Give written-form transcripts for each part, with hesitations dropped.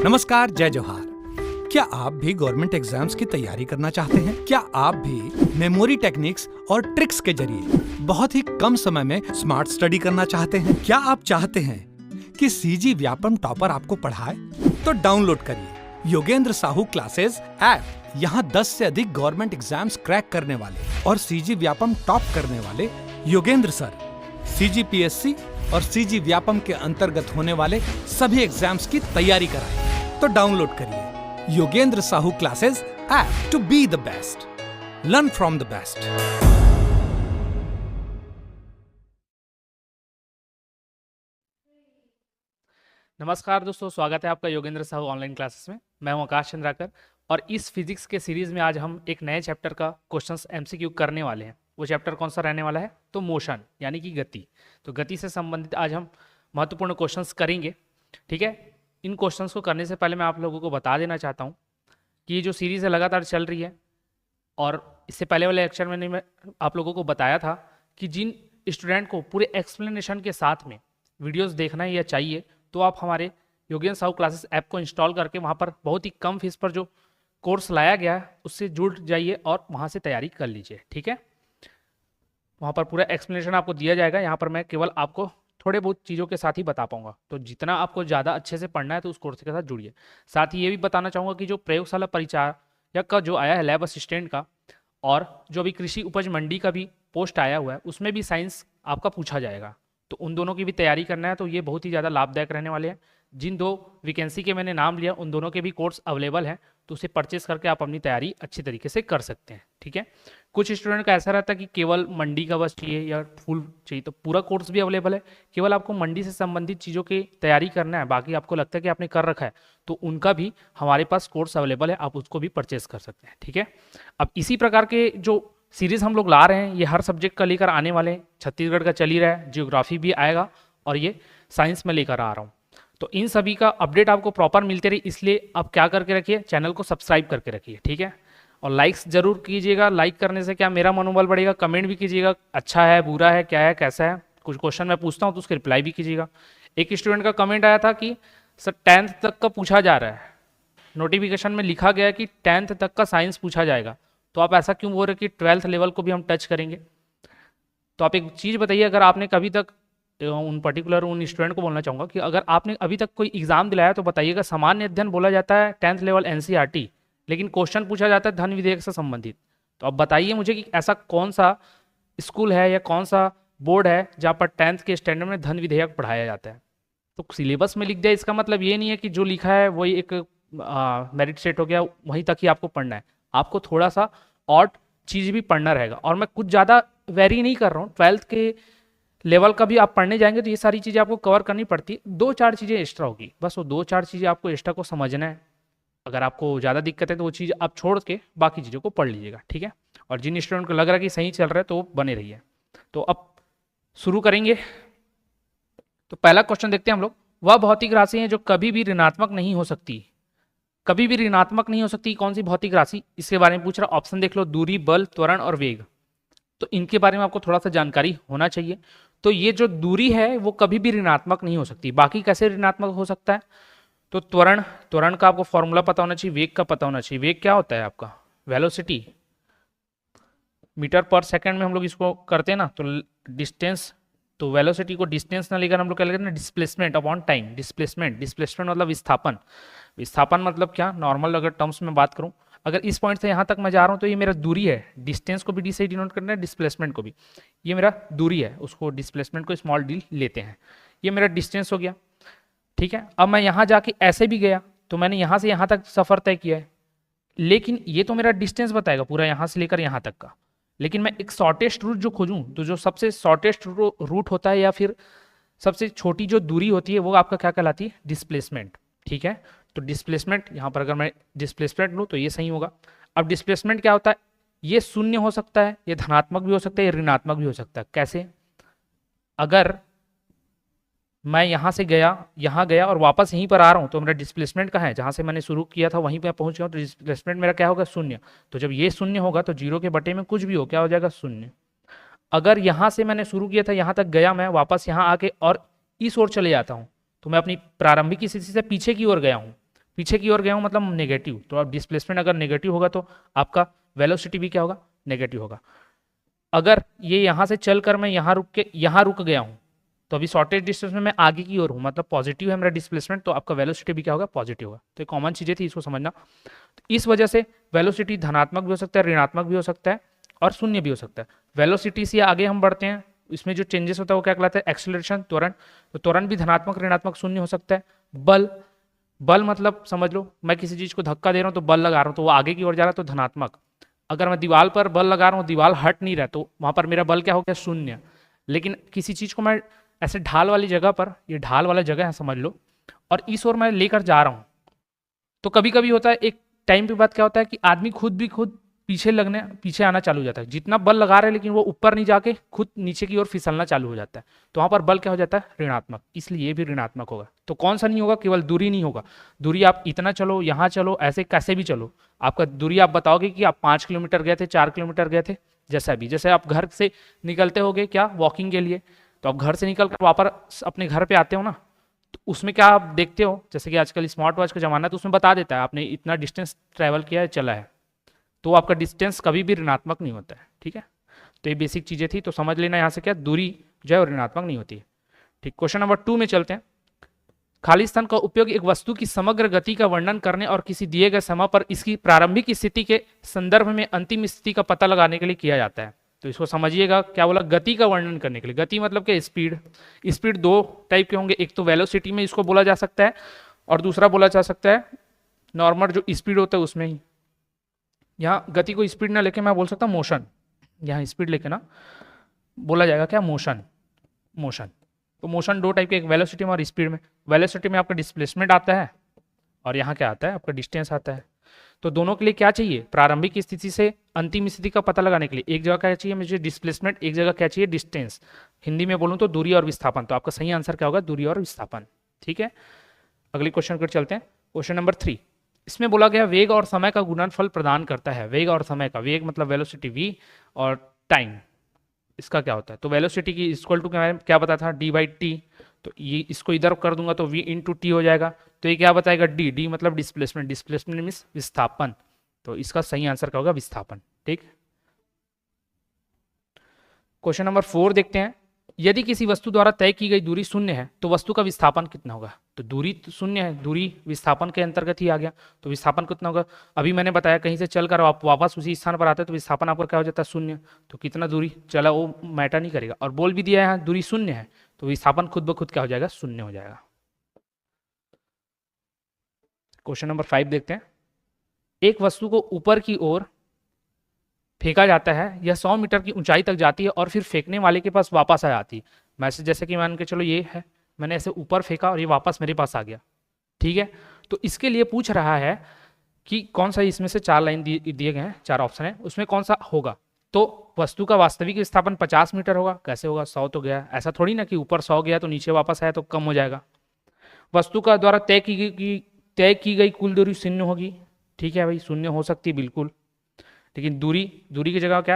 नमस्कार, जय जोहार। क्या आप भी गवर्नमेंट एग्जाम्स की तैयारी करना चाहते हैं? क्या आप भी मेमोरी टेक्निक्स और ट्रिक्स के जरिए बहुत ही कम समय में स्मार्ट स्टडी करना चाहते हैं? क्या आप चाहते हैं कि सीजी व्यापम टॉपर आपको पढ़ाए? तो डाउनलोड करिए योगेंद्र साहू क्लासेस ऐप। यहाँ 10 से अधिक गवर्नमेंट एग्जाम्स क्रैक करने वाले और सीजी व्यापम टॉप करने वाले योगेंद्र सर सीजीपीएससी और सीजी व्यापम के अंतर्गत होने वाले सभी एग्जाम्स की तैयारी कराएं। तो डाउनलोड करिए Yogendra Sahu classes app to be the best, learn from the best. नमस्कार दोस्तों, स्वागत है आपका योगेंद्र साहू ऑनलाइन क्लासेस में। मैं हूं आकाश चंद्राकर और इस फिजिक्स के सीरीज में आज हम एक नए चैप्टर का क्वेश्चंस एमसीक्यू करने वाले हैं। वो चैप्टर कौन सा रहने वाला है? तो मोशन यानी कि गति। तो गति से संबंधित आज हम महत्वपूर्ण क्वेश्चंस करेंगे। ठीक है, इन क्वेश्चंस को करने से पहले मैं आप लोगों को बता देना चाहता हूँ कि ये जो सीरीज़ है लगातार चल रही है और इससे पहले वाले लेक्चर में मैं आप लोगों को बताया था कि जिन स्टूडेंट को पूरे एक्सप्लेनेशन के साथ में वीडियोस देखना है या चाहिए तो आप हमारे योगेंद्र साहू क्लासेस ऐप को इंस्टॉल करके वहाँ पर बहुत ही कम फीस पर जो कोर्स लाया गया है उससे जुड़ जाइए और वहाँ से तैयारी कर लीजिए। ठीक है, वहाँ पर पूरा एक्सप्लेनेशन आपको दिया जाएगा। यहाँ पर मैं केवल आपको थोड़े बहुत चीज़ों के साथ ही बता पाऊंगा। तो जितना आपको ज़्यादा अच्छे से पढ़ना है तो उस कोर्स के साथ जुड़िए। साथ ही ये भी बताना चाहूँगा कि जो प्रयोगशाला परिचारक का जो आया है लैब असिस्टेंट का, और जो अभी कृषि उपज मंडी का भी पोस्ट आया हुआ है उसमें भी साइंस आपका पूछा जाएगा। तो उन दोनों की भी तैयारी करना है। तो ये बहुत ही ज़्यादा लाभदायक रहने वाले हैं। जिन दो वैकेंसी के मैंने नाम लिया उन दोनों के भी कोर्स अवेलेबल हैं, तो उसे परचेस करके आप अपनी तैयारी अच्छी तरीके से कर सकते हैं। ठीक है, कुछ स्टूडेंट का ऐसा रहता है कि केवल मंडी का बस चाहिए या फुल चाहिए, तो पूरा कोर्स भी अवेलेबल है। केवल आपको मंडी से संबंधित चीज़ों की तैयारी करना है, बाकी आपको लगता है कि आपने कर रखा है तो उनका भी हमारे पास कोर्स अवेलेबल है, आप उसको भी परचेस कर सकते हैं। ठीक है, अब इसी प्रकार के जो सीरीज़ हम लोग ला रहे हैं ये हर सब्जेक्ट का लेकर आने वाले हैं। छत्तीसगढ़ का चल ही रहा है, जियोग्राफी भी आएगा और ये साइंस में लेकर आ रहा हूँ। तो इन सभी का अपडेट आपको प्रॉपर मिलते रहे, इसलिए आप क्या करके रखिए, चैनल को सब्सक्राइब करके रखिए। ठीक है, और लाइक्स जरूर कीजिएगा। लाइक करने से क्या मेरा मनोबल बढ़ेगा। कमेंट भी कीजिएगा, अच्छा है, बुरा है, क्या है, कैसा है। कुछ क्वेश्चन मैं पूछता हूँ तो उसके रिप्लाई भी कीजिएगा। एक स्टूडेंट का कमेंट आया था कि सर 10th तक का पूछा जा रहा है, नोटिफिकेशन में लिखा गया है कि 10th तक का साइंस पूछा जाएगा, तो आप ऐसा क्यों बोल रहे कि 12th लेवल को भी हम टच करेंगे? तो आप एक चीज़ बताइए, अगर आपने कभी तक उन स्टूडेंट को बोलना चाहूँगा कि अगर आपने अभी तक कोई एग्जाम दिलाया तो बताइएगा, सामान्य अध्ययन बोला जाता है 10th लेवल एनसीईआरटी, लेकिन क्वेश्चन पूछा जाता है धन विधेयक से संबंधित। तो अब बताइए मुझे कि ऐसा कौन सा स्कूल है या कौन सा बोर्ड है जहाँ पर 10th के स्टैंडर्ड में धन विधेयक पढ़ाया जाता है? तो सिलेबस में लिख दिया, इसका मतलब ये नहीं है कि जो लिखा है वही एक मेरिट सेट हो गया, वहीं तक ही आपको पढ़ना है। आपको थोड़ा सा और चीज़ भी पढ़ना रहेगा। और मैं कुछ ज़्यादा वेरी नहीं कर रहा हूँ, 12th के लेवल का भी आप पढ़ने जाएंगे तो ये सारी चीज़ें आपको कवर करनी पड़ती है। 2-4 चीज़ें एक्स्ट्रा होगी, बस वो 2-4 चीज़ें आपको एक्स्ट्रा को समझना है। अगर आपको ज़्यादा दिक्कत है तो वो चीज़ आप छोड़ के बाकी चीज़ों को पढ़ लीजिएगा। ठीक है, और जिन स्टूडेंट को लग रहा है कि सही चल रहा है तो वो बने रहिए। तो अब शुरू करेंगे। तो पहला क्वेश्चन देखते हैं हम लोग। वह भौतिक राशि है जो कभी भी ऋणात्मक नहीं हो सकती। कभी भी ऋणात्मक नहीं हो सकती, कौन सी भौतिक राशि? इसके बारे में पूछ रहा। ऑप्शन देख लो, दूरी, बल, त्वरण और वेग। तो इनके बारे में आपको थोड़ा सा जानकारी होना चाहिए। तो ये जो दूरी है वो कभी भी ऋणात्मक नहीं हो सकती। बाकी कैसे ऋणात्मक हो सकता है? तो त्वरण का आपको फॉर्मूला पता होना चाहिए, वेग का पता होना चाहिए। वेग क्या होता है आपका? वेलोसिटी, मीटर पर सेकंड में हम लोग इसको करते हैं ना, तो डिस्टेंस, तो वेलोसिटी को डिस्टेंस ना लेकर हम लोग क्या लेकर ना, डिस्प्लेसमेंट अपॉन टाइम। डिस्प्लेसमेंट मतलब विस्थापन। विस्थापन मतलब क्या? नॉर्मल अगर टर्म्स में बात करूं, अगर इस पॉइंट से यहाँ तक मैं जा रहा हूँ तो ये मेरा दूरी है। डिस्टेंस को भी डी से डिनोट करना है, डिस्प्लेसमेंट को भी। ये मेरा दूरी है, उसको डिस्प्लेसमेंट को स्मॉल डी लेते हैं। ये मेरा डिस्टेंस हो गया। ठीक है, अब मैं यहाँ जाके ऐसे भी गया तो मैंने यहाँ से यहाँ तक सफ़र तय किया है, लेकिन ये तो मेरा डिस्टेंस बताएगा पूरा यहाँ से लेकर यहाँ तक का। लेकिन मैं एक शॉर्टेस्ट रूट जो खोजूँ तो जो सबसे शॉर्टेस्ट रूट होता है या फिर सबसे छोटी जो दूरी होती है वो आपका क्या कहलाती है? डिस्प्लेसमेंट। ठीक है, तो डिस्प्लेसमेंट यहाँ पर अगर मैं डिस्प्लेसमेंट लूँ तो ये सही होगा। अब डिस्प्लेसमेंट क्या होता है? ये शून्य हो सकता है, ये धनात्मक भी हो सकता है, ये ऋणात्मक भी हो सकता है। कैसे? अगर मैं यहाँ से गया, यहाँ गया और वापस यहीं पर आ रहा हूँ तो मेरा डिस्प्लेसमेंट कहाँ है? जहाँ से मैंने शुरू किया था वहीं पे पहुँच गया हूँ, तो डिस्प्लेसमेंट मेरा क्या होगा? शून्य। तो जब ये शून्य होगा तो 0 के बटे में कुछ भी हो क्या हो जाएगा? शून्य। अगर यहाँ से मैंने शुरू किया था, यहाँ तक गया, मैं वापस यहाँ आके और इस ओर चले जाता हूँ तो मैं अपनी प्रारंभिक स्थिति से पीछे की ओर गया हूँ। पीछे की ओर गया हूँ मतलब नेगेटिव, तो अब डिस्प्लेसमेंट अगर नेगेटिव होगा तो आपका वेलोसिटी भी क्या होगा, नेगेटिव होगा। अगर ये यहाँ से चलकर मैं यहाँ रुक के यहाँ रुक गया हूँ तो अभी शॉर्टेज डिस्टेंस में मैं आगे की ओर हूँ, मतलब पॉजिटिव है मेरा डिस्प्लेसमेंट, तो आपका वेलोसिटी भी क्या होगा, पॉजिटिव होगा। तो ये कॉमन चीज़ें थी, इसको समझना। तो इस वजह से वेलोसिटी धनात्मक भी हो सकता है, ऋणात्मक भी हो सकता है और शून्य भी हो सकता है। वेलोसिटी से आगे हम बढ़ते हैं, इसमें जो चेंजेस होता है वो क्या कहलाता है, एक्सेलरेशन, त्वरण। तो त्वरण भी धनात्मक ऋणात्मक शून्य हो सकता है। बल, बल मतलब समझ लो मैं किसी चीज़ को धक्का दे रहा हूँ तो बल लगा रहा हूँ, तो वो आगे की ओर जा रहा है तो धनात्मक। अगर मैं दीवार पर बल लगा रहा हूँ, दीवार हट नहीं रहा, तो वहाँ पर मेरा बल क्या हो गया, शून्य। लेकिन किसी चीज़ को मैं ऐसे ढाल वाली जगह पर, ये ढाल वाला जगह है समझ लो, और इस ओर मैं लेकर जा रहा हूँ, तो कभी कभी होता है एक टाइम के बाद क्या होता है कि आदमी खुद पीछे आना चालू हो जाता है। जितना बल लगा रहे हैं लेकिन वो ऊपर नहीं जाके खुद नीचे की ओर फिसलना चालू हो जाता है, तो वहाँ पर बल क्या हो जाता है, ऋणात्मक। इसलिए ये भी ऋणात्मक होगा। तो कौन सा नहीं होगा, केवल दूरी नहीं होगा। दूरी आप इतना चलो, यहाँ चलो, ऐसे कैसे भी चलो, आपका दूरी आप बताओगे कि आप 5 किलोमीटर गए थे, 4 किलोमीटर गए थे, जैसा भी। जैसे आप घर से निकलते होगे क्या, वॉकिंग के लिए, तो आप घर से निकल कर वापस अपने घर पे आते हो ना, तो उसमें क्या आप देखते हो, जैसे कि आजकल स्मार्ट वॉच का जमाना है, तो उसमें बता देता है आपने इतना डिस्टेंस ट्रैवल किया है, चला है, तो आपका डिस्टेंस कभी भी ऋणात्मक नहीं होता है। ठीक है, तो ये बेसिक चीज़ें थी, तो समझ लेना यहाँ से क्या, दूरी जो है ऋणात्मक नहीं होती है। ठीक, क्वेश्चन नंबर 2 में चलते हैं। खाली स्थान का उपयोग एक वस्तु की समग्र गति का वर्णन करने और किसी दिए गए समय पर इसकी प्रारंभिक स्थिति के संदर्भ में अंतिम स्थिति का पता लगाने के लिए किया जाता है। तो इसको समझिएगा, क्या बोला, गति का वर्णन करने के लिए। गति मतलब क्या, स्पीड। स्पीड दो टाइप के होंगे, एक तो वेलोसिटी में इसको बोला जा सकता है, और दूसरा बोला जा सकता है नॉर्मल जो स्पीड होता है उसमें ही। यहाँ गति को स्पीड ना लेके मैं बोल सकता हूँ मोशन, यहाँ स्पीड लेके ना बोला जाएगा क्या, मोशन। मोशन, तो मोशन दो टाइप के, एक वेलोसिटी में और स्पीड में। वेलोसिटी में आपका डिस्प्लेसमेंट आता है और यहाँ क्या आता है, आपका डिस्टेंस आता है। तो दोनों के लिए क्या चाहिए, प्रारंभिक स्थिति से अंतिम स्थिति का पता लगाने के लिए एक जगह क्या चाहिए मुझे, डिस्प्लेसमेंट, एक जगह क्या चाहिए, डिस्टेंस। हिंदी में बोलूँ तो दूरी और विस्थापन। तो आपका सही आंसर क्या होगा, दूरी और विस्थापन। ठीक है, अगले क्वेश्चन पर चलते हैं। क्वेश्चन नंबर 3, इसमें बोला गया वेग और समय का गुणनफल प्रदान करता है। वेग और समय का, वेग मतलब वेलोसिटी v, और टाइम इसका क्या होता है। तो वेलोसिटी की इक्वल टू क्या बता था, d/t। तो ये इसको इधर कर दूंगा तो v × t हो जाएगा। तो ये क्या बताएगा, d मतलब डिस्प्लेसमेंट, डिस्प्लेसमेंट मीन्स विस्थापन। तो इसका सही आंसर क्या होगा, विस्थापन। ठीक, क्वेश्चन नंबर 4 देखते हैं। यदि किसी वस्तु द्वारा तय की गई दूरी शून्य है तो वस्तु का विस्थापन कितना होगा। तो दूरी तो शून्य है, दूरी विस्थापन के अंतर्गत ही आ गया, तो विस्थापन कितना होगा। अभी मैंने बताया कहीं से चलकर आप वापस उसी स्थान पर आते हैं तो विस्थापन आपका क्या हो जाता है, शून्य। तो कितना दूरी चला वो मैटर नहीं करेगा, और बोल भी दिया है यहाँ दूरी शून्य है, तो विस्थापन खुद ब खुद क्या हो जाएगा, शून्य हो जाएगा। क्वेश्चन नंबर 5 देखते हैं। एक वस्तु को ऊपर की ओर फेंका जाता है, यह 100 मीटर की ऊंचाई तक जाती है और फिर फेंकने वाले के पास वापस आ जाती है। मैसेज जैसे कि मान के चलो ये है, मैंने ऐसे ऊपर फेंका और ये वापस मेरे पास आ गया। ठीक है, तो इसके लिए पूछ रहा है कि कौन सा, इसमें से 4 लाइन दिए गए हैं, 4 ऑप्शन है, उसमें कौन सा होगा। तो वस्तु का वास्तविक विस्थापन 50 मीटर होगा। कैसे होगा, 100 तो गया, ऐसा थोड़ी ना कि ऊपर 100 गया तो नीचे वापस आया तो कम हो जाएगा। वस्तु का द्वारा तय की गई कुल दूरी शून्य होगी। ठीक है भाई, शून्य हो सकती है बिल्कुल, लेकिन दूरी की जगह क्या,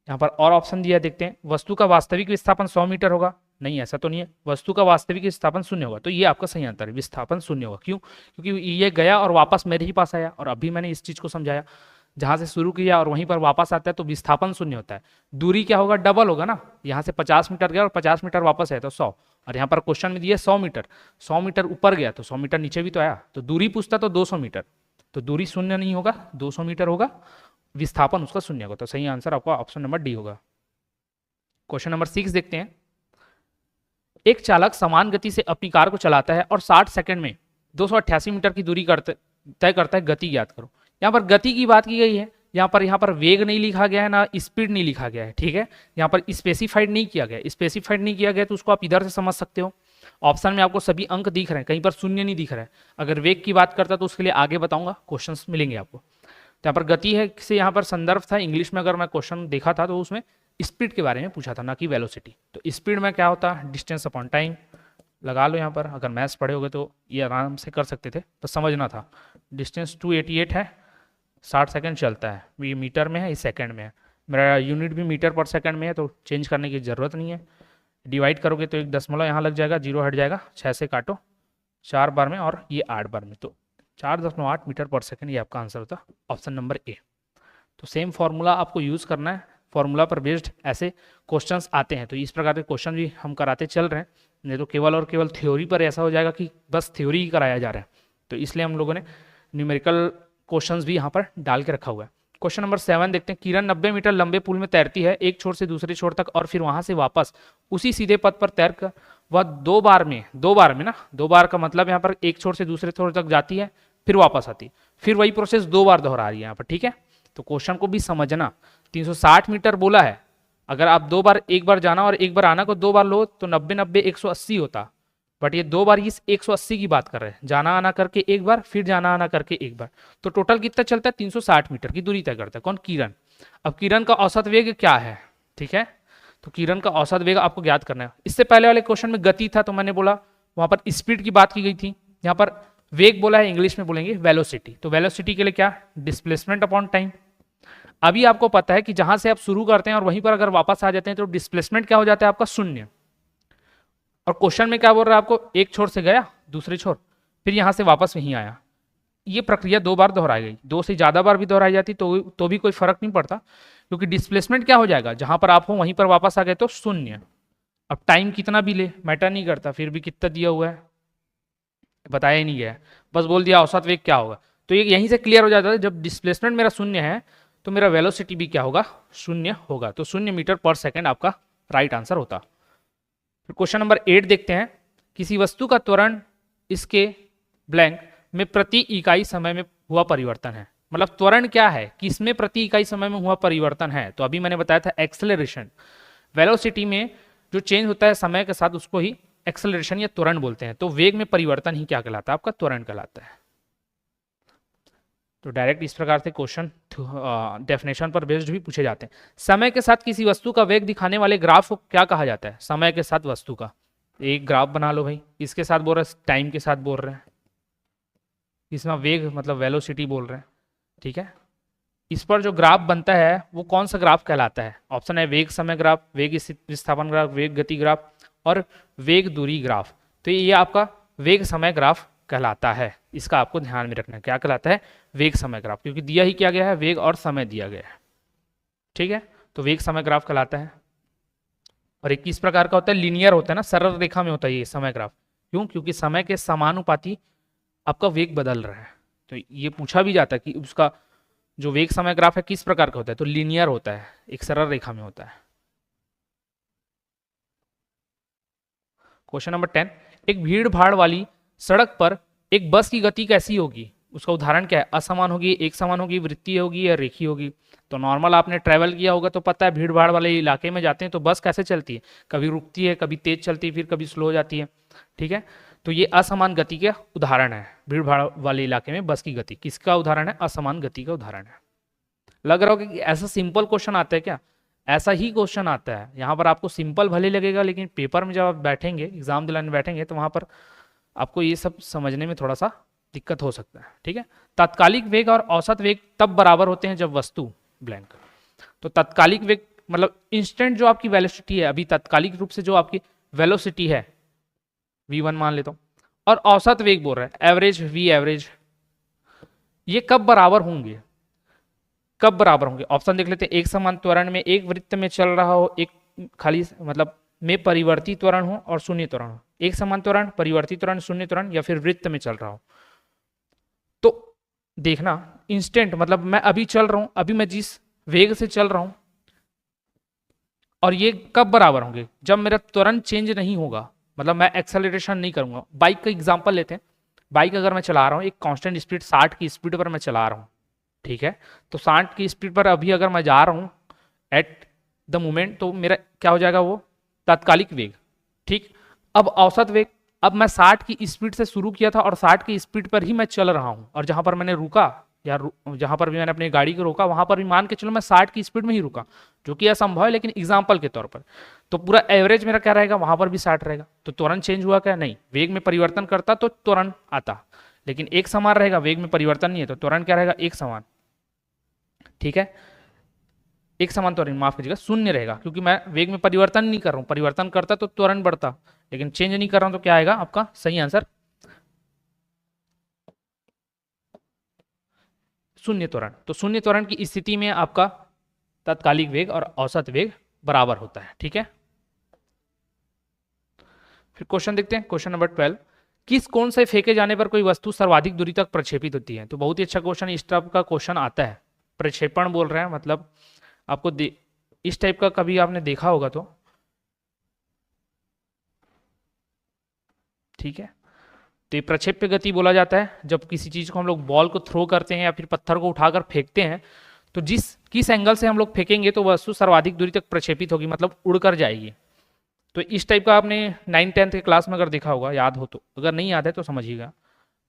यहाँ पर और ऑप्शन दिया, देखते हैं। वस्तु का वास्तविक विस्थापन 100 मीटर होगा, नहीं ऐसा तो नहीं है। वस्तु का वास्तविक विस्थापन शून्य होगा, तो ये आपका सही आंसर है, विस्थापन शून्य होगा। क्यों, क्योंकि ये गया और वापस मेरे ही पास आया, और अभी मैंने इस चीज को समझाया, जहां से शुरू किया और वहीं पर वापस आता है तो विस्थापन शून्य होता है। दूरी क्या होगा, डबल होगा ना, यहाँ से 50 मीटर गया और 50 मीटर वापस आया तो 100, और यहाँ पर क्वेश्चन में दिया 100 मीटर, 100 मीटर ऊपर गया तो 100 मीटर नीचे भी तो आया, तो दूरी पूछता तो 200 मीटर, तो दूरी शून्य नहीं होगा, 200 मीटर होगा, विस्थापन उसका शून्य होगा। तो सही आंसर आपका ऑप्शन नंबर डी होगा। क्वेश्चन नंबर 6 देखते हैं। एक चालक समान गति से अपनी कार को चलाता है और 60 सेकंड में 288 मीटर की दूरी तय करता है, गति ज्ञात करो। यहाँ पर गति की बात की गई है, यहाँ पर वेग नहीं लिखा गया है, ना स्पीड नहीं लिखा गया है। ठीक है, यहाँ पर स्पेसिफाइड नहीं किया गया, स्पेसिफाइड नहीं किया गया तो उसको आप इधर से समझ सकते हो। ऑप्शन में आपको सभी अंक दिख रहे हैं, कहीं पर शून्य नहीं दिख रहा है। अगर वेग की बात करता तो उसके लिए आगे बताऊंगा, क्वेश्चंस मिलेंगे आपको। तो यहाँ पर गति है से यहाँ पर संदर्भ था, इंग्लिश में अगर मैं क्वेश्चन देखा था तो उसमें स्पीड के बारे में पूछा था, ना कि वेलोसिटी। तो स्पीड में क्या होता है, डिस्टेंस अपॉन टाइम लगा लो। यहाँ पर अगर मैथ्स पढ़े होगे तो ये आराम से कर सकते थे, तो समझना था। डिस्टेंस 288 है, 60 सेकंड चलता है, ये मीटर में है, ये सेकंड में है। मेरा यूनिट भी मीटर पर सेकंड में है, तो चेंज करने की ज़रूरत नहीं है। डिवाइड करोगे तो 1 दशमलव यहाँ लग जाएगा, 0 हट जाएगा, 6 से काटो, 4 बार में और ये 8 बार में, तो 4.8 मीटर पर सेकंड, ये आपका आंसर होता, ऑप्शन नंबर ए। तो सेम फॉर्मूला आपको यूज़ करना है, फॉर्मूला पर बेस्ड ऐसे क्वेश्चंस आते हैं, तो इस प्रकार के क्वेश्चन भी हम कराते चल रहे हैं, नहीं तो केवल और केवल थ्योरी पर ऐसा हो जाएगा कि बस थ्योरी ही कराया जा रहा है। तो इसलिए हम लोगों ने न्यूमेरिकल क्वेश्चंस भी यहाँ पर डाल के रखा हुआ है। क्वेश्चन नंबर 7 देखते हैं। किरण 90 मीटर लंबे पुल में तैरती है, एक छोर से दूसरे छोर तक और फिर वहां से वापस उसी सीधे पथ पर तैर कर वह दो बार में ना, 2 बार का मतलब यहाँ पर एक छोर से दूसरे छोर तक जाती है, फिर वापस आती है, फिर वही प्रोसेस 2 बार दोहरा रही है यहाँ पर, ठीक है। तो क्वेश्चन को भी समझना, 360 मीटर बोला है, अगर आप 2 बार, एक बार जाना और एक बार आना को 2 बार लो तो 90 180 होता, बट ये 2 बार इस 180 की बात कर रहे हैं, जाना आना करके एक बार, फिर जाना आना करके एक बार, तो टोटल कितना चलता है, 360 मीटर की दूरी तय करता है। कौन? किरण। अब किरण का औसत वेग क्या है, ठीक है, तो किरण का औसत वेग आपको ज्ञात करना है। इससे पहले वाले क्वेश्चन में गति था, तो मैंने बोला वहां पर स्पीड की बात की गई थी, यहाँ पर वेग बोला है, इंग्लिश में बोलेंगे वेलोसिटी। तो वेलोसिटी के लिए क्या? Displacement upon time. अभी आपको पता है कि जहां से आप शुरू करते हैं और वहीं पर अगर वापस आ जाते हैं तो डिस्प्लेसमेंट क्या हो जाता है आपका? शून्य। और क्वेश्चन में क्या बोल रहा है आपको? एक छोर से गया दूसरे छोर, फिर यहां से वापस वहीं आया। ये प्रक्रिया 2 बार दोहराई गई, 2 से ज्यादा बार भी दोहराई जाती तो भी कोई फर्क नहीं पड़ता, क्योंकि डिस्प्लेसमेंट क्या हो जाएगा, जहां पर आप हो वहीं पर वापस आ गए तो शून्य। अब टाइम कितना भी ले मैटर नहीं करता, फिर भी कितना दिया हुआ है बताया ही नहीं गया, बस बोल दिया औसत वेग क्या होगा। तो ये यहीं से क्लियर हो जाता है, जब डिस्प्लेसमेंट मेरा शून्य है तो मेरा वेलोसिटी भी क्या होगा? शून्य होगा। तो 0 मीटर पर सेकेंड आपका राइट आंसर होता। फिर क्वेश्चन नंबर 8 देखते हैं। किसी वस्तु का त्वरण इसके ब्लैंक में प्रति इकाई समय में हुआ परिवर्तन है। मतलब त्वरण क्या है, किसमें प्रति इकाई समय में हुआ परिवर्तन है। तो अभी मैंने बताया था एक्सेलरेशन, वेलोसिटी में जो चेंज होता है समय के साथ उसको ही एक्सेलरेशन या त्वरण बोलते हैं। तो वेग में परिवर्तन ही क्या कहलाता है? आपका त्वरण कहलाता है। तो डायरेक्ट इस प्रकार से क्वेश्चन डेफिनेशन पर बेस्ड भी पूछे जाते हैं। समय के साथ किसी वस्तु का वेग दिखाने वाले ग्राफ को क्या कहा जाता है? समय के साथ वस्तु का एक ग्राफ बना लो भाई, इसके साथ बोल रहे हैं, टाइम के साथ बोल रहे हैं, इसमें वेग मतलब वेलोसिटी बोल रहे हैं, ठीक है। इस पर जो ग्राफ बनता है वो कौन सा ग्राफ कहलाता है? ऑप्शन है वेग समय ग्राफ, वेग विस्थापन ग्राफ, वेग गति ग्राफ और वेग दूरी ग्राफ। तो ये आपका वेग समय ग्राफ कहलाता है, इसका आपको ध्यान में रखना है। क्या कहलाता है? वेग समय ग्राफ, क्योंकि दिया ही क्या गया है? वेग और समय दिया गया है, ठीक है। तो वेग समय ग्राफ कहलाता है। और एक किस प्रकार का होता है? लीनियर होता है ना, सरल रेखा में होता है ये समय ग्राफ। क्यों? क्योंकि समय के समानुपाती आपका वेग बदल रहा है। तो ये पूछा भी जाता है कि उसका जो वेग समय ग्राफ है किस प्रकार का होता है? तो लीनियर होता है, एक सरल रेखा में होता है। Question number 10। एक भीड़ भाड़ वाली सड़क पर एक बस की गति कैसी होगी? उसका उदाहरण क्या है? असमान होगी, एक समान होगी, वृत्तीय होगी या रेखीय होगी? तो नॉर्मल आपने ट्रैवल किया होगा तो पता है, भीड़ भाड़ वाले इलाके में जाते हैं तो बस कैसे चलती है? कभी रुकती है, कभी तेज चलती है, फिर कभी स्लो हो जाती है, ठीक है। तो ये असमान गति के उदाहरण है। भीड़ भाड़ वाले इलाके में बस की गति किसका उदाहरण है? असमान गति का उदाहरण है। लग रहा होगा कि ऐसा सिंपल क्वेश्चन आता है क्या? ऐसा ही क्वेश्चन आता है। यहाँ पर आपको सिंपल भले लगेगा, लेकिन पेपर में जब आप बैठेंगे, एग्जाम दिलाने बैठेंगे, तो वहाँ पर आपको ये सब समझने में थोड़ा सा दिक्कत हो सकता है, ठीक है। तात्कालिक वेग और औसत वेग तब बराबर होते हैं जब वस्तु ब्लैंक। तो तात्कालिक वेग मतलब इंस्टेंट जो आपकी वेलोसिटी है, अभी तात्कालिक रूप से जो आपकी वेलोसिटी है v1 मान लेता हूं, और औसत वेग बोल रहा है एवरेज, v एवरेज, ये कब बराबर होंगे? कब बराबर होंगे? ऑप्शन देख लेते हैं। एक समान त्वरण में, एक वृत्त में चल रहा हो, एक खाली मतलब में परिवर्ती त्वरण हो और शून्य त्वरण हो। एक समान त्वरण, परिवर्ती त्वरण, शून्य त्वरण, या फिर वृत्त में चल रहा हो। तो देखना, इंस्टेंट मतलब मैं अभी चल रहा हूं, अभी मैं जिस वेग से चल रहा हूं, और ये कब बराबर होंगे? जब मेरा त्वरण चेंज नहीं होगा, मतलब मैं एक्सेलरेशन नहीं करूंगा। बाइक का एग्जांपल लेते हैं। बाइक अगर मैं चला रहा हूं एक कांस्टेंट स्पीड 60 की स्पीड पर मैं चला रहा हूं, ठीक है। तो 60 की स्पीड पर अभी अगर मैं जा रहा हूं एट द मोमेंट, तो मेरा क्या हो जाएगा? वो तात्कालिक वेग, ठीक। अब औसत वेग, अब मैं 60 की स्पीड से शुरू किया था और 60 की स्पीड पर ही मैं चल रहा हूं, और जहां पर मैंने रुका या जहां पर भी मैंने अपनी गाड़ी को रोका, वहां पर भी मान के चलो मैं 60 की स्पीड में ही रुका, जो कि असंभव है, लेकिन एग्जाम्पल के तौर पर। तो पूरा एवरेज मेरा क्या रहेगा? वहां पर भी 60 रहेगा। तो त्वरण चेंज हुआ क्या? नहीं। वेग में परिवर्तन करता तो त्वरण आता, लेकिन एक समान रहेगा, वेग में परिवर्तन नहीं है, तो त्वरण क्या रहेगा? एक समान, ठीक है। एक समान त्वरण, माफ कीजिएगा, शून्य रहेगा, क्योंकि मैं वेग में परिवर्तन नहीं कर रहा हूं। परिवर्तन करता तो त्वरण बढ़ता, लेकिन चेंज नहीं कर रहा हूं, तो क्या आएगा आपका सही आंसर? शून्य त्वरण। तो शून्य त्वरण की स्थिति में आपका तात्कालिक वेग और औसत वेग बराबर होता है। ठीक है, फिर क्वेश्चन देखते हैं, क्वेश्चन नंबर 12। किस कोण से फेंके जाने पर कोई वस्तु सर्वाधिक दूरी तक प्रक्षेपित होती है? तो बहुत ही अच्छा क्वेश्चन, इस टाइप का क्वेश्चन आता है। प्रक्षेपण बोल रहे हैं, मतलब आपको इस टाइप का कभी आपने देखा होगा तो ठीक है। तो ये प्रक्षेप्य गति बोला जाता है जब किसी चीज को हम लोग बॉल को थ्रो करते हैं या फिर पत्थर को उठाकर फेंकते हैं, तो किस एंगल से हम लोग फेंकेंगे तो वस्तु सर्वाधिक दूरी तक प्रक्षेपित होगी, मतलब उड़कर जाएगी। तो इस टाइप का आपने 9th-10th के क्लास में अगर देखा होगा, याद हो तो, अगर नहीं याद है तो समझिएगा।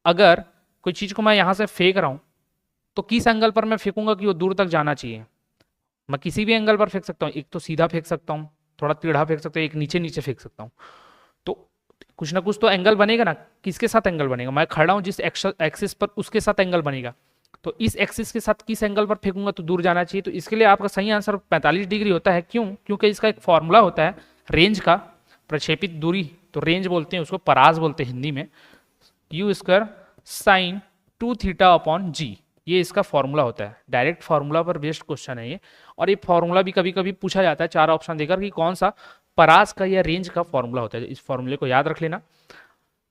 अगर कोई चीज को मैं यहाँ से फेंक रहा हूँ तो किस एंगल पर मैं फेंकूंगा कि वो दूर तक जाना चाहिए? मैं किसी भी एंगल पर फेंक सकता हूँ, एक तो सीधा फेंक सकता हूँ, थोड़ा टेढ़ा फेंक सकता हूँ, एक नीचे नीचे फेंक सकता हूँ। तो कुछ ना कुछ तो एंगल बनेगा ना। किसके साथ एंगल बनेगा? मैं खड़ा हूँ जिस एक्सिस पर, उसके साथ एंगल बनेगा। तो इस एक्सिस के साथ किस एंगल पर फेंकूंगा तो दूर जाना चाहिए। तो इसके लिए आपका सही आंसर 45 डिग्री होता है। क्यों? क्योंकि इसका एक फॉर्मूला होता है रेंज का, प्रक्षेपित दूरी, तो रेंज बोलते हैं उसको, परास बोलते हैं हिंदी में, u² sin 2θ/g, ये इसका फॉर्मूला होता है। डायरेक्ट फॉर्मूला पर बेस्ड क्वेश्चन है ये, और ये फॉर्मूला भी कभी कभी पूछा जाता है 4 ऑप्शन देकर कि कौन सा परास का या रेंज का फॉर्मूला होता है। इस फॉर्मूले को याद रख लेना।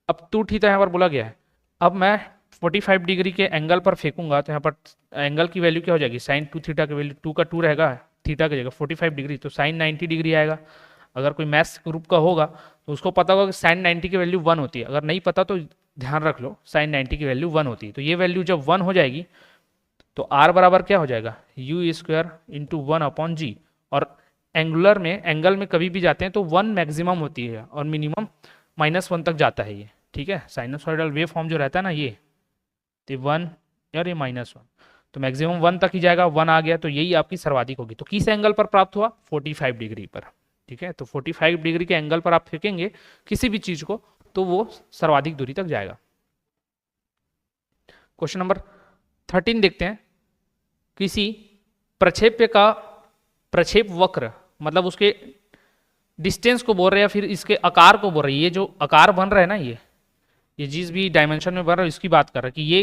अब 2θ यहाँ पर बोला गया है। अब मैं 45 डिग्री के एंगल पर फेंकूंगा तो यहाँ पर एंगल की वैल्यू क्या हो जाएगी? sin 2θ की वैल्यू 2 का 2 रहेगा, थीटा की जगह 45 डिग्री, तो sin 90 डिग्री आएगा। अगर कोई मैथ्स ग्रुप का होगा तो उसको पता होगा कि sin 90 की वैल्यू 1 होती है। अगर नहीं पता तो ध्यान रख लो, sin 90 की वैल्यू 1 होती है। तो ये वैल्यू जब 1 हो जाएगी तो r बराबर क्या हो जाएगा? u² × 1/g। और एंगुलर में, एंगल में कभी भी जाते हैं तो 1 मैक्सिमम होती है और मिनिमम -1 तक जाता है ये। ठीक है, साइनोसॉइडल वेव फॉर्म जो रहता है ना, ये तो 1 और ये -1, तो मैक्सिमम 1 तक ही जाएगा। 1 आ गया तो यही आपकी सर्वाधिक होगी। तो किस एंगल पर प्राप्त हुआ? 45 डिग्री पर। ठीक है, तो 45 डिग्री के एंगल पर आप फेंकेंगे किसी भी चीज को तो वो सर्वाधिक दूरी तक जाएगा। क्वेश्चन नंबर 13 देखते हैं। किसी प्रक्षेप्य का प्रक्षेप वक्र, मतलब उसके डिस्टेंस को बोल रहे हैं या फिर इसके आकार को बोल रहे हैं। ये जो आकार बन रहा है ना, ये जिस भी डायमेंशन में बन रहा है इसकी बात कर रहा है कि ये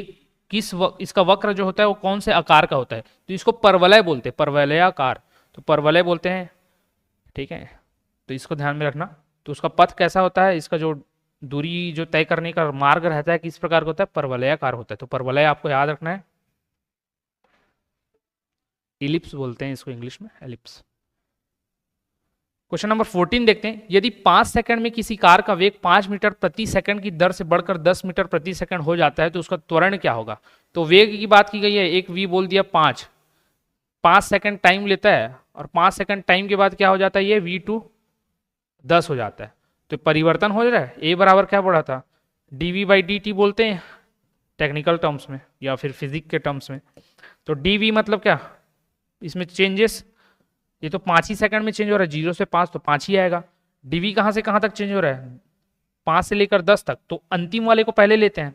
इसका वक्र जो होता है वो कौन से आकार का होता है। तो इसको परवलय बोलते हैं, परवलयाकार, तो परवलय बोलते हैं। ठीक है, तो इसको ध्यान में रखना। तो उसका पथ कैसा होता है, इसका जो दूरी जो तय करने का मार्ग रहता है किस प्रकार का होता है? परवलयाकार होता है। तो परवलय आपको याद रखना है, इलिप्स बोलते हैं इसको इंग्लिश में, एलिप्स। क्वेश्चन नंबर 14 देखते हैं। यदि 5 सेकंड में किसी कार का वेग 5 मीटर प्रति सेकंड की दर से बढ़कर 10 मीटर प्रति सेकंड हो जाता है तो उसका त्वरण क्या होगा? तो वेग की बात की गई है, एक v बोल दिया 5 सेकंड टाइम लेता है और 5 सेकंड टाइम के बाद क्या हो जाता है? ये v2 10 हो जाता है। तो परिवर्तन हो रहा है। a बराबर क्या पड़ा था? dv/dt बोलते हैं टेक्निकल टर्म्स में या फिर फिजिक्स के टर्म्स में। तो dv मतलब क्या? इसमें चेंजेस, ये तो 5 ही सेकंड में चेंज हो रहा है, 0 से 5 तो 5 ही आएगा। dv कहाँ से कहाँ तक चेंज हो रहा है? 5 से लेकर 10 तक। तो अंतिम वाले को पहले लेते हैं।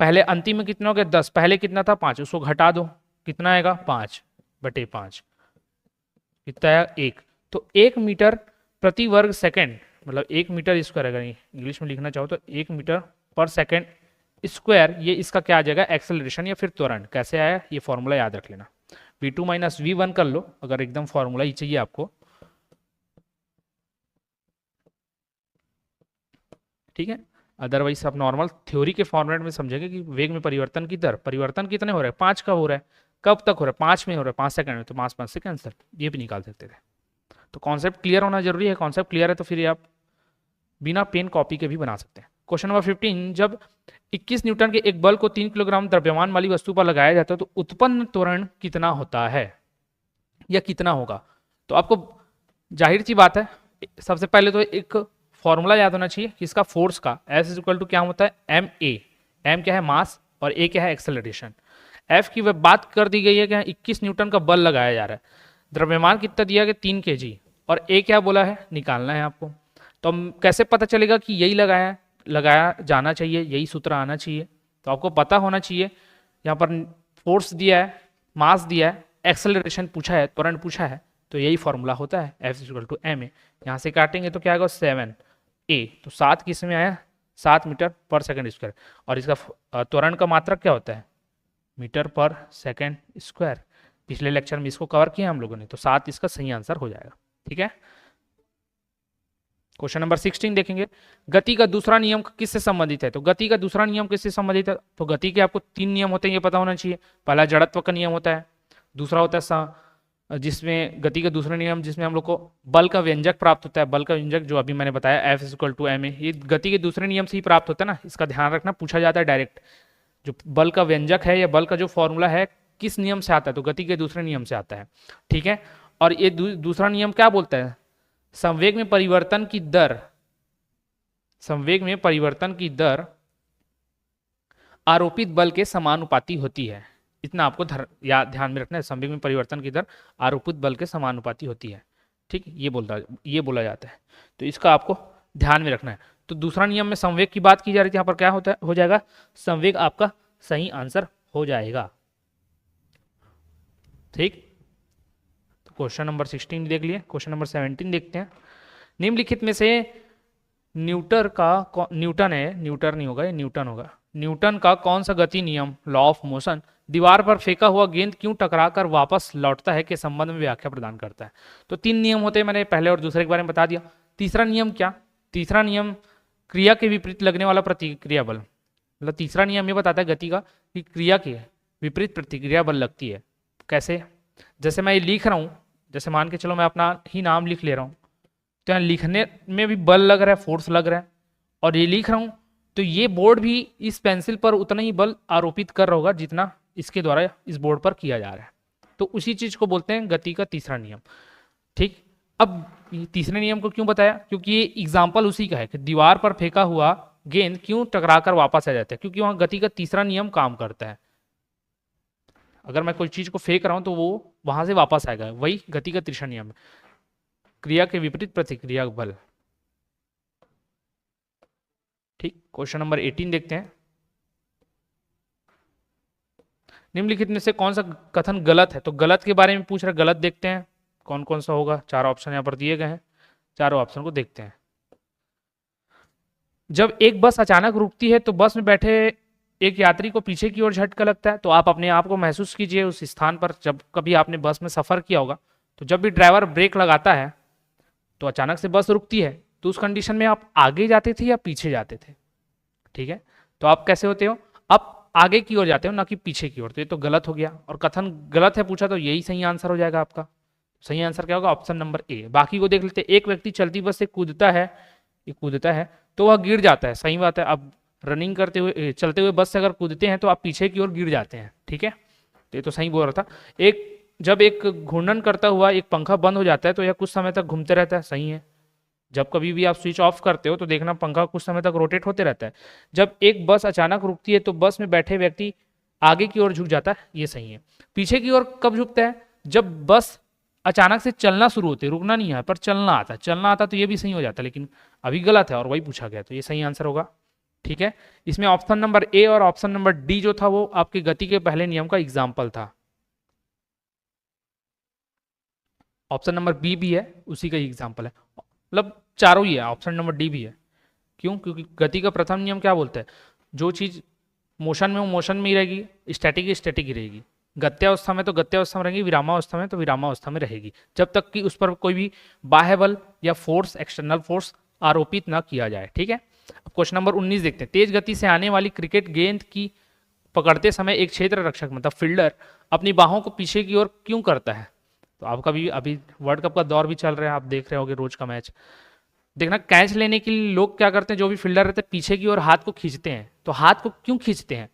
पहले अंतिम में कितना हो गया? 10। पहले कितना था? 5, उसको घटा दो, कितना आएगा? 5/5, कितना आया? 1। तो 1 मीटर प्रति वर्ग सेकंड, मतलब 1 मीटर स्क्वायर, अगर इंग्लिश में लिखना चाहो तो 1 मीटर पर सेकंड स्क्वायर, ये इसका क्या आ जाएगा? एक्सेलरेशन या फिर त्वरण। कैसे आया? ये फॉर्मूला याद रख लेना। v2 - v1 कर लो अगर एकदम फॉर्मूला ही चाहिए आपको। ठीक है, अदरवाइज आप नॉर्मल थ्योरी के फॉर्मेट में समझेंगे कि वेग में परिवर्तन की दर, परिवर्तन कितने हो रहे हैं? 5 का हो रहा है। कब तक हो रहा है? 5 में हो रहा है, 5 सेकंड में, तो 5 से कैंसर, ये भी निकाल सकते थे। तो कॉन्सेप्ट क्लियर होना जरूरी है। कॉन्सेप्ट क्लियर है तो फिर आप बिना पेन कॉपी के भी बना सकते हैं। Question number 15। जब 21 न्यूटन के एक बल को 3 किलोग्राम द्रव्यमान वाली वस्तु पर लगाया जाता है तो उत्पन्न त्वरण कितना होता है या कितना होगा? तो आपको जाहिर सी बात है, सबसे पहले तो एक फॉर्मूला याद होना चाहिए कि इसका फोर्स का F = क्या होता है? ma। m क्या है? मास, और a क्या है? एक्सेलरेशन। F की वह बात कर दी गई है कि 21 न्यूटन का बल लगाया जा रहा है, द्रव्यमान कितना दिया गया? 3 kg, और a क्या बोला है? निकालना है आपको। तो कैसे पता चलेगा कि यही लगाया जाना चाहिए, यही सूत्र आना चाहिए? तो आपको पता होना चाहिए, यहाँ पर फोर्स दिया है, मास दिया है, एक्सेलरेशन पूछा है, त्वरण पूछा है, तो यही फॉर्मूला होता है F = ma। यहाँ से काटेंगे तो क्या आएगा? 7a। तो 7 किस में आया? 7 मीटर पर सेकंड स्क्वायर। और इसका त्वरण का मात्रक क्या होता है? मीटर पर सेकेंड स्क्वायर। पिछले लेक्चर में इसको कवर किया हम लोगों ने, तो 7 इसका सही आंसर हो जाएगा। ठीक है, क्वेश्चन नंबर 16 देखेंगे। गति का दूसरा नियम किससे संबंधित है? तो गति का दूसरा नियम किससे संबंधित है? तो गति के आपको 3 नियम होते हैं, ये पता होना चाहिए। पहला जड़त्व का नियम होता है, दूसरा होता है जिसमें गति का दूसरा नियम जिसमें हम लोग को बल का व्यंजक प्राप्त होता है। बल का व्यंजक जो अभी मैंने बताया F = ma, ये गति के दूसरे नियम से ही प्राप्त होता है ना, इसका ध्यान रखना, पूछा जाता है डायरेक्ट। जो बल का व्यंजक है या बल का जो फॉर्मूला है किस नियम से आता है? तो गति के दूसरे नियम से आता है। ठीक है, और ये दूसरा नियम क्या बोलता है? संवेग में परिवर्तन की दर, संवेग में परिवर्तन की दर आरोपित बल के समानुपाती होती है। इतना आपको ध्यान में रखना है, संवेग में परिवर्तन की दर आरोपित बल के समानुपाती होती है। ठीक, ये बोला जाता है, तो इसका आपको ध्यान में रखना है। तो दूसरा नियम में संवेग की बात की जा रही थी, यहाँ पर क्या होता है, हो जाएगा संवेग आपका सही आंसर हो जाएगा। ठीक, तो क्वेश्चन नंबर 16 देख लिए। क्वेश्चन नंबर 17 देखते हैं। निम्नलिखित में से न्यूटन होगा, न्यूटन का कौन सा गति नियम, लॉ ऑफ मोशन, दीवार पर फेंका हुआ गेंद क्यों टकराकर वापस लौटता है के संबंध में व्याख्या प्रदान करता है? तो 3 नियम होते हैं, मैंने पहले और दूसरे के बारे में बता दिया। तीसरा नियम क्या? तीसरा नियम क्रिया के विपरीत लगने वाला प्रतिक्रिया बल। मतलब तीसरा नियम ये बताता है गति का कि क्रिया के विपरीत प्रतिक्रिया बल लगती है। कैसे? जैसे मैं ये लिख रहा हूँ, जैसे मान के चलो मैं अपना ही नाम लिख ले रहा हूँ, तो यहाँ लिखने में भी बल लग रहा है, फोर्स लग रहा है, और ये लिख रहा हूँ तो ये बोर्ड भी इस पेंसिल पर उतना ही बल आरोपित कर रहा होगा जितना इसके द्वारा इस बोर्ड पर किया जा रहा है। तो उसी चीज को बोलते हैं गति का तीसरा नियम। ठीक, अब तीसरे नियम को क्यों बताया? क्योंकि ये एग्जाम्पल उसी का है कि दीवार पर फेंका हुआ गेंद क्यों टकराकर वापस आ जाता है, क्योंकि वहां गति का तीसरा नियम काम करता है। अगर मैं कोई चीज को फेंक रहा हूं तो वो वहां से वापस आएगा, वही गति का तीसरा नियम है, क्रिया के विपरीत प्रतिक्रिया बल। ठीक, क्वेश्चन नंबर 18 देखते हैं। निम्नलिखित में से कौन सा कथन गलत है? तो गलत के बारे में पूछ रहे, गलत देखते हैं कौन कौन सा होगा। 4 ऑप्शन यहाँ पर दिए गए हैं, चारों ऑप्शन को देखते हैं। जब एक बस अचानक रुकती है तो बस में बैठे एक यात्री को पीछे की ओर झटका लगता है। तो आप अपने आप को महसूस कीजिए उस स्थान पर, जब कभी आपने बस में सफर किया होगा, तो जब भी ड्राइवर ब्रेक लगाता है तो अचानक से बस रुकती है, तो उस कंडीशन में आप आगे जाते थे या पीछे जाते थे? ठीक है, तो आप कैसे होते हो? आप आगे की ओर जाते हो, ना कि पीछे की ओर। तो ये तो गलत हो गया, और कथन गलत है पूछा तो यही सही आंसर हो जाएगा आपका। सही आंसर क्या होगा? Option number A. बाकी को देख लेते हैं। एक व्यक्ति चलती बस से कूदता है तो वह गिर जाता है। सही बात है, आप रनिंग करते हुए चलते हुए बस से अगर कूदते हैं तो आप पीछे की ओर गिर जाते हैं। ठीक है, तो ये तो सही बोल रहा था। जब एक घूर्णन करता हुआ एक पंखा बंद हो जाता है तो यह कुछ समय तक घूमते रहता है। सही है, जब कभी भी आप स्विच ऑफ करते हो तो देखना पंखा कुछ समय तक रोटेट होते रहता है। जब एक बस अचानक रुकती है तो बस में बैठे व्यक्ति आगे की ओर झुक जाता है। ये सही है। पीछे की ओर कब झुकता है? जब बस अचानक से चलना शुरू होती है, रुकना नहीं है पर चलना आता तो ये भी सही हो जाता है, लेकिन अभी गलत है और वही पूछा गया, तो ये सही आंसर होगा। ठीक है, इसमें ऑप्शन नंबर ए और ऑप्शन नंबर डी जो था वो आपके गति के पहले नियम का एग्जाम्पल था। ऑप्शन नंबर बी भी है, उसी का एग्जाम्पल है। मतलब चारों ही है, ऑप्शन नंबर डी भी है। क्यों? क्योंकि गति का प्रथम नियम क्या बोलता है? जो चीज मोशन में वो मोशन में ही रहेगी, स्टैटिक ही रहेगी। गत्यावस्था में तो गत्यावस्था में रहेगी, विरामावस्था में तो विरामावस्था में रहेगी, जब तक कि उस पर कोई भी बाह्य बल या फोर्स, एक्सटर्नल फोर्स आरोपित ना किया जाए। ठीक है, अब क्वेश्चन नंबर 19 देखते हैं। तेज गति से आने वाली क्रिकेट गेंद की पकड़ते समय एक क्षेत्र रक्षक मतलब फील्डर अपनी बाहों को पीछे की ओर क्यों करता है? तो आपका भी अभी वर्ल्ड कप का दौर भी चल रहा है, आप देख रहे होगे रोज का मैच। देखना, कैच लेने के लिए लोग क्या करते हैं, जो भी फील्डर रहते हैं पीछे की ओर हाथ को खींचते हैं। तो हाथ को क्यों खींचते हैं?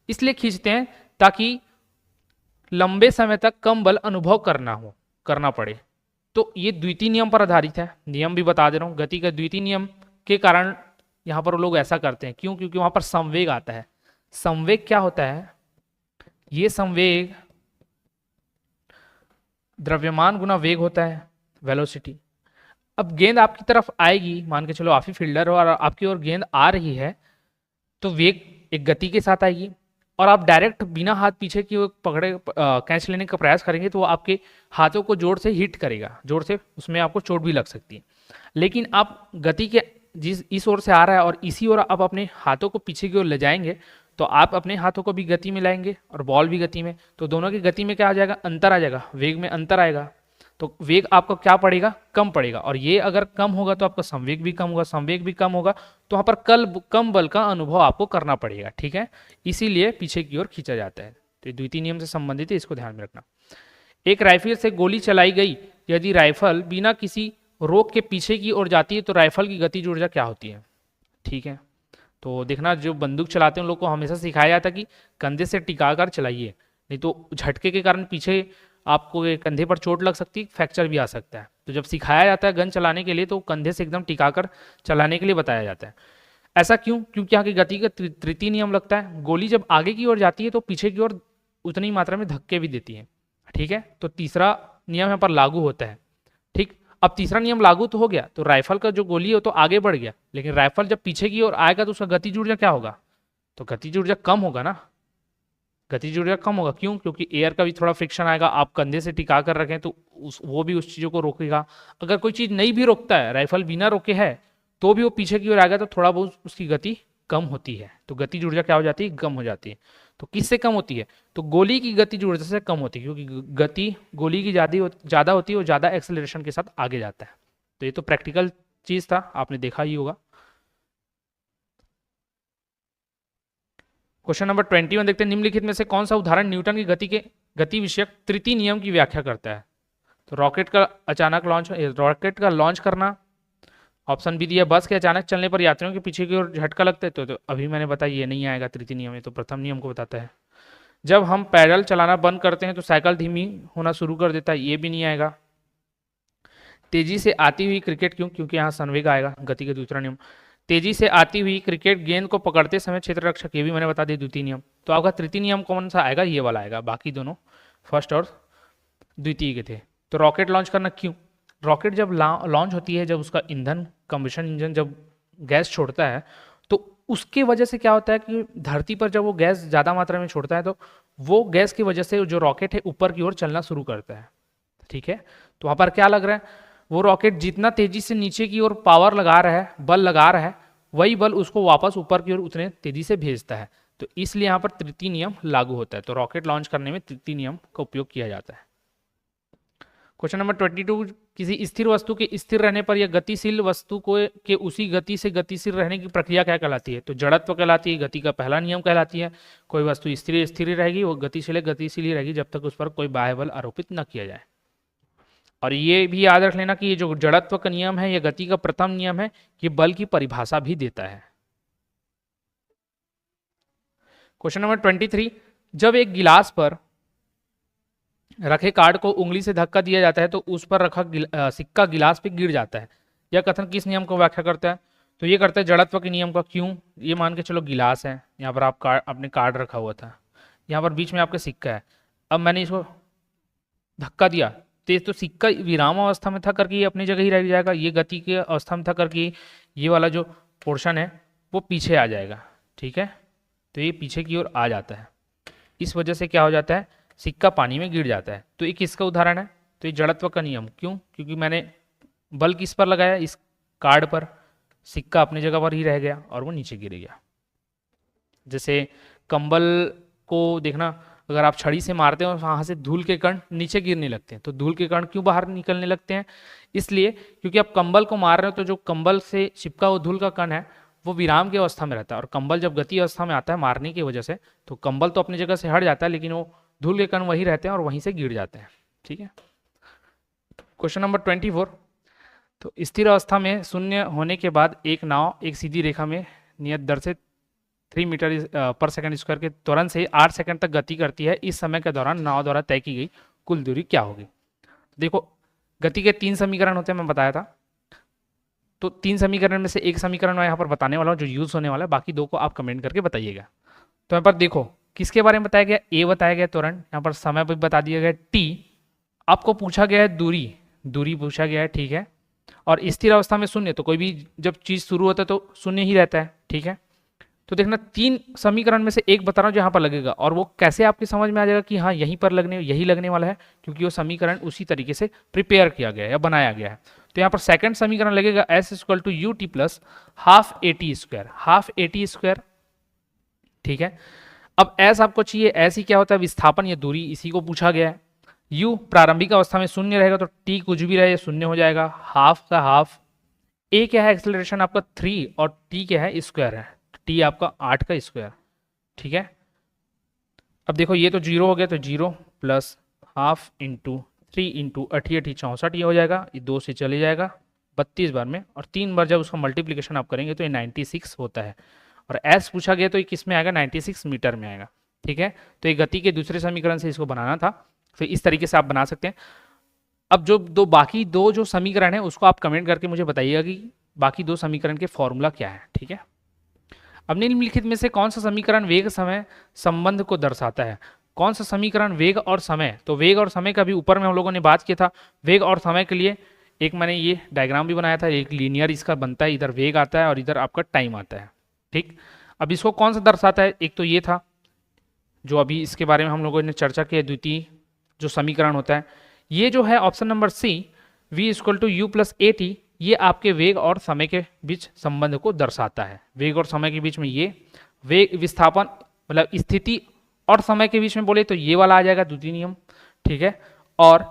इसलिए खींचते हैं ताकि लंबे समय तक कम बल अनुभव करना पड़े। तो ये द्वितीय नियम पर आधारित है। नियम भी बता दे रहा हूँ, गति का द्वितीय नियम के कारण यहाँ पर लोग ऐसा करते हैं। क्यों? क्योंकि वहां पर संवेग आता है। संवेग क्या होता है? ये संवेग द्रव्यमान गुना वेग होता है, वेलोसिटी। अब गेंद आपकी तरफ आएगी, मान के चलो आप ही फील्डर हो और आपकी ओर गेंद आ रही है, तो वेग एक गति के साथ आएगी, और आप डायरेक्ट बिना हाथ पीछे की ओर पकड़े कैच लेने का प्रयास करेंगे तो वो आपके हाथों को जोर से हिट करेगा, जोर से, उसमें आपको चोट भी लग सकती है। लेकिन आप गति के इस ओर से आ रहा है और इसी ओर आप अपने हाथों को पीछे की ओर ले जाएंगे तो आप अपने हाथों को भी गति में लाएंगे और बॉल भी गति में, तो दोनों की गति में क्या आ जाएगा, अंतर आ जाएगा, वेग में अंतर आएगा। तो वेग आपको क्या पड़ेगा, कम पड़ेगा, और ये अगर कम होगा तो आपका संवेग भी कम होगा, संवेग भी कम होगा तो वहाँ पर कम बल का अनुभव आपको करना पड़ेगा, ठीक है। इसीलिए पीछे की ओर खींचा जाता है। तो ये द्वितीय नियम से संबंधित है, इसको ध्यान में रखना। एक राइफल से गोली चलाई गई, यदि राइफल बिना किसी रोक के पीछे की ओर जाती है तो राइफल की गतिज ऊर्जा क्या होती है, ठीक है। तो देखना, जो बंदूक चलाते हैं उन लोग को हमेशा सिखाया जाता है कि कंधे से टिकाकर चलाइए, नहीं तो झटके के कारण पीछे आपको कंधे पर चोट लग सकती है, फ्रैक्चर भी आ सकता है। तो जब सिखाया जाता है गन चलाने के लिए तो कंधे से एकदम टिकाकर चलाने के लिए बताया जाता है। ऐसा क्यों, क्योंकि यहाँ की गति का तृतीय नियम लगता है। गोली जब आगे की ओर जाती है तो पीछे की ओर उतनी मात्रा में धक्के भी देती है, ठीक है। तो तीसरा नियम यहाँ पर लागू होता है, ठीक। अब तीसरा नियम लागू तो हो गया, तो राइफल का जो गोली हो तो आगे बढ़ गया, लेकिन राइफल जब पीछे की ओर आएगा तो उसका गतिज ऊर्जा क्या होगा, तो गतिज ऊर्जा कम होगा ना, गतिज ऊर्जा कम होगा। क्यों, क्योंकि एयर का भी थोड़ा फ्रिक्शन आएगा, आप कंधे से टिका कर रखें तो वो भी उस चीज़ों को रोकेगा। अगर कोई चीज़ नहीं भी रोकता है, राइफल बिना रोके है, तो भी वो पीछे की ओर आएगा तो थोड़ा बहुत उसकी गति कम होती है, तो गतिज ऊर्जा क्या हो जाती है, कम हो जाती है। तो किससे कम होती है, तो गोली की गतिज ऊर्जा से कम होती है, क्योंकि गति गोली की ज़्यादा होती है और ज़्यादा एक्सेलरेशन के साथ आगे जाता है। तो ये तो प्रैक्टिकल चीज़ था, आपने देखा ही होगा। क्वेश्चन नंबर 21 देखते हैं, निम्नलिखित में से कौन सा उदाहरण न्यूटन की गति विषयक तृतीय नियम की व्याख्या करता है। तो रॉकेट का लॉन्च करना, ऑप्शन बी दिया बस के अचानक चलने पर यात्रियों के पीछे की ओर झटका लगता है, तो अभी मैंने बताया ये नहीं आएगा तृतीय नियम में, तो प्रथम नियम को बताता है। जब हम पैडल चलाना बंद करते हैं तो साइकिल धीमी होना शुरू कर देता है, ये भी नहीं आएगा। तेजी से आती हुई क्रिकेट, क्योंकि यहाँ संवेग आएगा, गति का दूसरा नियम। तेजी से आती हुई क्रिकेट गेंद को पकड़ते समय क्षेत्र रक्षक, ये भी मैंने बता दिया द्वितीय नियम। तो आपका तृतीय नियम कौन सा आएगा, ये वाला आएगा, बाकी दोनों फर्स्ट और द्वितीय के थे। तो रॉकेट लॉन्च करना क्यों, रॉकेट जब लॉन्च होती है, जब उसका ईंधन कंबशन इंजन जब गैस छोड़ता है तो उसके वजह से क्या होता है कि धरती पर जब वो गैस ज़्यादा मात्रा में छोड़ता है तो वो गैस की वजह से जो रॉकेट है ऊपर की ओर चलना शुरू करता है, ठीक है। तो वहाँ पर क्या लग रहा है, वो रॉकेट जितना तेजी से नीचे की ओर पावर लगा रहा है, बल लगा रहा है, वही बल उसको वापस ऊपर की ओर उतने तेजी से भेजता है। तो इसलिए यहाँ पर तृतीय नियम लागू होता है। तो रॉकेट लॉन्च करने में तृतीय नियम का उपयोग किया जाता है। क्वेश्चन नंबर 22, किसी स्थिर वस्तु के स्थिर रहने पर या गतिशील वस्तु को के उसी गति से गतिशील रहने की प्रक्रिया क्या कहलाती है। तो जड़त्व कहलाती है, गति का पहला नियम कहलाती है। कोई वस्तु स्थिर स्थिर ही रहेगी, वो गतिशील ही रहेगी जब तक उस पर कोई बाह्य बल आरोपित न किया जाए। और ये भी याद रख लेना कि ये जो जड़त्व का नियम है, ये गति का प्रथम नियम है, ये बल की परिभाषा भी देता है। क्वेश्चन नंबर 23, जब एक गिलास पर रखे कार्ड को उंगली से धक्का दिया जाता है तो उस पर रखा सिक्का गिलास पे गिर जाता है, यह कथन किस नियम को व्याख्या करता है। तो ये करता है जड़त्व के नियम का। क्यों, ये मान के चलो गिलास है, यहाँ पर आप अपने कार्ड रखा हुआ था, यहाँ पर बीच में आपका सिक्का है, अब मैंने इसको धक्का दिया तेज, तो सिक्का विराम अवस्था में था करके ये अपनी जगह ही रह जाएगा, ये गति की अवस्था में था करके ये वाला जो पोर्शन है वो पीछे आ जाएगा, ठीक है। तो ये पीछे की ओर आ जाता है, इस वजह से क्या हो जाता है, सिक्का पानी में गिर जाता है। तो ये किसका उदाहरण है, तो ये जड़त्व का नियम। क्यों, क्योंकि मैंने बल किस पर लगाया, इस कार्ड पर, सिक्का अपनी जगह पर ही रह गया और वो नीचे गिर गया। जैसे कंबल को देखना, अगर आप छड़ी से मारते हो वहाँ से धूल के कण नीचे गिरने लगते हैं। तो धूल के कण क्यों बाहर निकलने लगते हैं, इसलिए क्योंकि आप कंबल को मार रहे हो तो जो कंबल से चिपका हुआ धूल का कण है वो विराम की अवस्था में रहता है, और कंबल जब गति अवस्था में आता है मारने की वजह से तो कंबल तो अपनी जगह से हट जाता है, लेकिन वो धूल के कण वही रहते हैं और वहीं से गिर जाते हैं, ठीक है। क्वेश्चन नंबर 24, तो स्थिर अवस्था में शून्य होने के बाद एक नाव एक सीधी रेखा में नियत दर से 3 मीटर पर सेकंड स्क्वायर के त्वरण से 8 सेकंड तक गति करती है। इस समय के दौरान नाव द्वारा तय की गई कुल दूरी क्या होगी। देखो, गति के 3 समीकरण होते हैं, मैं बताया था। तो 3 समीकरण में से एक समीकरण मैं यहाँ पर बताने वाला हूँ जो यूज होने वाला है, बाकी 2 को आप कमेंट करके बताइएगा। तो यहाँ पर देखो किसके बारे में बताया गया, ए बताया गया त्वरण, यहाँ पर समय भी बता दिया गया टी, आपको पूछा गया है दूरी पूछा गया है, ठीक है। और स्थिर अवस्था में शून्य, तो कोई भी जब चीज शुरू होता है तो शून्य ही रहता है, ठीक है। तो देखना 3 समीकरण में से एक बता रहा हूँ जो यहाँ पर लगेगा, और वो कैसे आपकी समझ में आ जाएगा कि हाँ यही लगने वाला है, क्योंकि वो समीकरण उसी तरीके से प्रिपेयर किया गया है या बनाया गया है। तो यहाँ पर सेकंड समीकरण लगेगा s = ut + ½ at²। ½ at² ठीक है। अब एस आपको चाहिए, एस ही क्या होता है, विस्थापन या दूरी, इसी को पूछा गया है। यू प्रारंभिक अवस्था में शून्य रहेगा तो टी कुछ भी रहे शून्य हो जाएगा, हाफ का हाफ। ए क्या है, एक्सेलरेशन आपका 3 और टी क्या है, स्क्वायर है, टी आपका 8 का स्क्वायर, ठीक है। अब देखो ये तो 0 हो गया, तो 0 प्लस हाफ इंटू 3 इंटू 88 64, ये हो जाएगा, ये 2 से चले जाएगा 32 बार में, और 3 बार जब उसका मल्टीप्लिकेशन आप करेंगे तो ये 96 होता है। और एस पूछा गया तो ये किस में आएगा, 96 मीटर में आएगा, ठीक है। तो ये गति के दूसरे समीकरण से इसको बनाना था, तो इस तरीके से आप बना सकते हैं। अब जो बाकी दो जो समीकरण है उसको आप कमेंट करके मुझे बताइएगा कि बाकी दो समीकरण के फॉर्मूला क्या है, ठीक है। अब निम्नलिखित में से कौन सा समीकरण वेग समय संबंध को दर्शाता है, कौन सा समीकरण वेग और समय, तो वेग और समय का भी ऊपर में हम लोगों ने बात किया था। वेग और समय के लिए एक मैंने ये डायग्राम भी बनाया था, एक लीनियर इसका बनता है, इधर वेग आता है और इधर आपका टाइम आता है, ठीक। अब इसको कौन सा दर्शाता है, एक तो ये था जो अभी इसके बारे में हम लोगों ने चर्चा की, द्वितीय जो समीकरण होता है, ये जो है option number C, v equal to U plus A T, ये आपके वेग और समय के बीच संबंध को दर्शाता है। वेग और समय के बीच में ये वेग विस्थापन मतलब स्थिति और समय के बीच में बोले तो ये वाला आ जाएगा द्वितीय नियम, ठीक है। और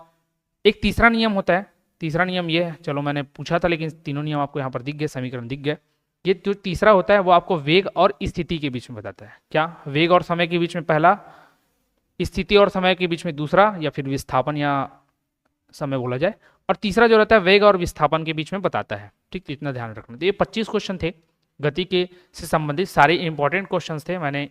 एक तीसरा नियम होता है, तीसरा नियम ये है, चलो मैंने पूछा था लेकिन तीनों नियम आपको यहाँ पर दिख गए, समीकरण दिख गए। ये जो तीसरा होता है वो आपको वेग और स्थिति के बीच में बताता है, क्या, वेग और समय के बीच में पहला, स्थिति और समय के बीच में दूसरा, या फिर विस्थापन या समय बोला जाए, और तीसरा जो रहता है वेग और विस्थापन के बीच में बताता है, ठीक। तो इतना ध्यान रखना। तो ये 25 क्वेश्चन थे गति के से संबंधित, सारे इंपॉर्टेंट क्वेश्चंस थे। मैंने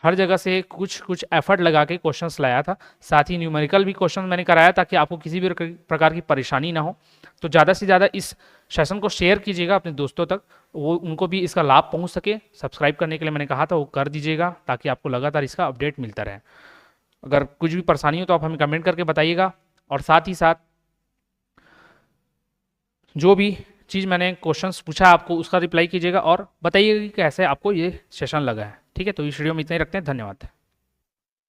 हर जगह से कुछ कुछ एफर्ट लगा के क्वेश्चंस लाया था, साथ ही न्यूमेरिकल भी क्वेश्चन मैंने कराया ताकि आपको किसी भी प्रकार की परेशानी ना हो। तो ज़्यादा से ज़्यादा इस सेशन को शेयर कीजिएगा अपने दोस्तों तक, वो उनको भी इसका लाभ पहुंच सके। सब्सक्राइब करने के लिए मैंने कहा था वो कर दीजिएगा ताकि आपको लगातार इसका अपडेट मिलता रहे। अगर कुछ भी परेशानी हो तो आप हमें कमेंट करके बताइएगा, और साथ ही साथ जो भी चीज़ मैंने क्वेश्चंस पूछा आपको उसका रिप्लाई कीजिएगा और बताइएगा कि कैसे आपको ये सेशन लगा है, ठीक है। तो इस वीडियो में इतना ही रखते हैं, धन्यवाद।